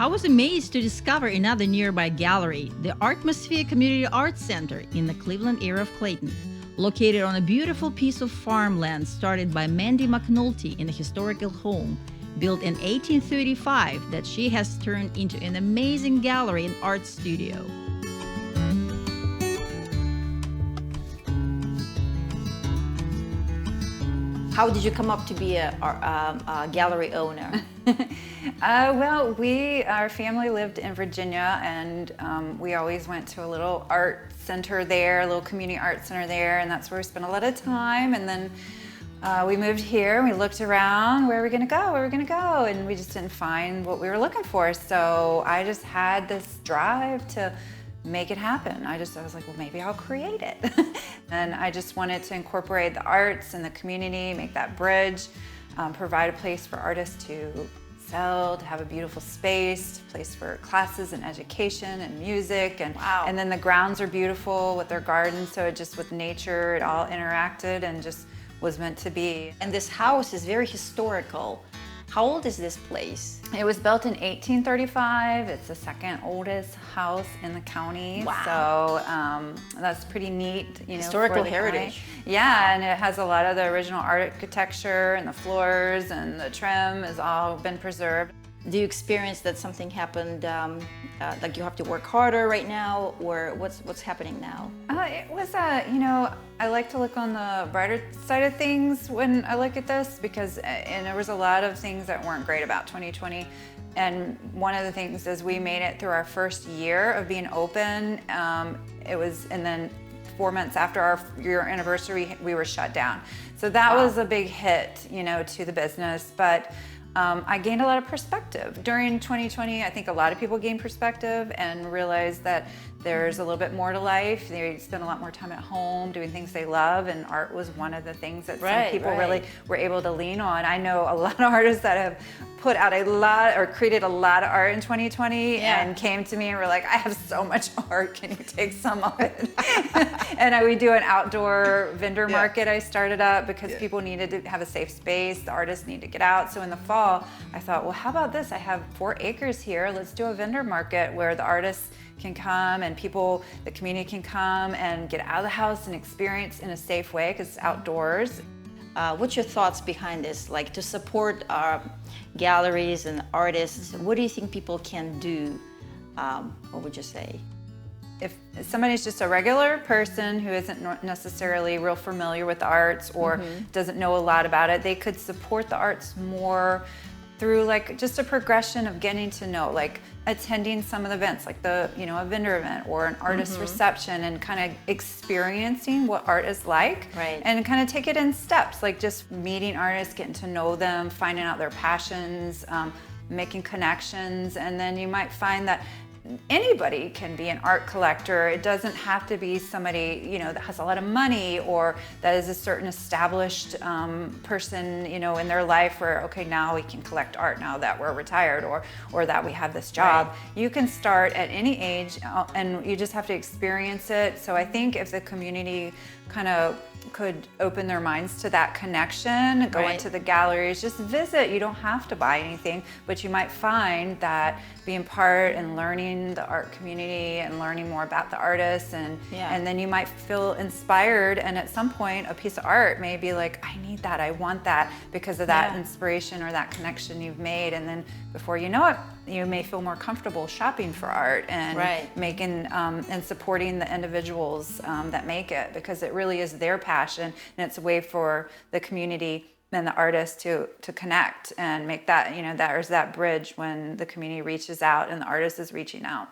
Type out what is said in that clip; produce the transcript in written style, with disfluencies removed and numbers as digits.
I was amazed to discover another nearby gallery, the Artmosphere Community Arts Center in the Cleveland area of Clayton. Located on a beautiful piece of farmland started by Mandy McNulty in a historical home built in 1835 that she has turned into an amazing gallery and art studio. How did you come up to be a gallery owner? Well, our family lived in Virginia, and we always went to a little art center there, a little community art center there, and that's where we spent a lot of time. And then we moved here, and we looked around, where are we gonna go, where are we gonna go? And we just didn't find what we were looking for. So I just had this drive to make it happen. I was like, well, maybe I'll create it. And I just wanted to incorporate the arts and the community, make that bridge, provide a place for artists to sell, to have a beautiful space, a place for classes and education and music. And, wow. And then the grounds are beautiful with their gardens, so it just with nature, it all interacted and just was meant to be. And this house is very historical. How old is this place? It was built in 1835. It's the second oldest house in the county. Wow. So that's pretty neat. Historical heritage. Yeah, and it has a lot of the original architecture, and the floors and the trim has all been preserved. Do you experience that something happened, like you have to work harder right now, or what's happening now? It was, I like to look on the brighter side of things when I look at this, because and there was a lot of things that weren't great about 2020. And one of the things is we made it through our first year of being open. And then 4 months after our year anniversary, we were shut down. So that was a big hit, to the business. But I gained a lot of perspective. During 2020, I think a lot of people gained perspective and realized that there's a little bit more to life. They spend a lot more time at home doing things they love, and art was one of the things that some people really were able to lean on. I know a lot of artists that have put out a lot or created a lot of art in 2020 and came to me and were like, I have so much art, can you take some of it? And we do an outdoor vendor market I started up because people needed to have a safe space, the artists need to get out. So in the fall, I thought, well, how about this? I have 4 acres here, let's do a vendor market where the artists can come and people, the community can come and get out of the house and experience in a safe way because it's outdoors. What's your thoughts behind this? Like, to support our galleries and artists, what do you think people can do? What would you say? If somebody's just a regular person who isn't necessarily real familiar with the arts or doesn't know a lot about it, they could support the arts more through like just a progression of getting to know, like attending some of the events, like a vendor event or an artist reception, and kind of experiencing what art is like, and kind of take it in steps, like just meeting artists, getting to know them, finding out their passions, making connections, and then you might find that anybody can be an art collector. It doesn't have to be somebody, that has a lot of money or that is a certain established person, in their life where, okay, now we can collect art now that we're retired or that we have this job. You can start at any age and you just have to experience it. So I think if the community kind of could open their minds to that connection, go into the galleries, just visit. You don't have to buy anything, but you might find that being part and learning the art community and learning more about the artists, and then you might feel inspired, and at some point a piece of art may be like, I need that, I want that, because of that inspiration or that connection you've made. And then before you know it, you may feel more comfortable shopping for art and making and supporting the individuals that make it, because it really is their passion, and it's a way for the community and the artist to connect and make that, there's that bridge when the community reaches out and the artist is reaching out.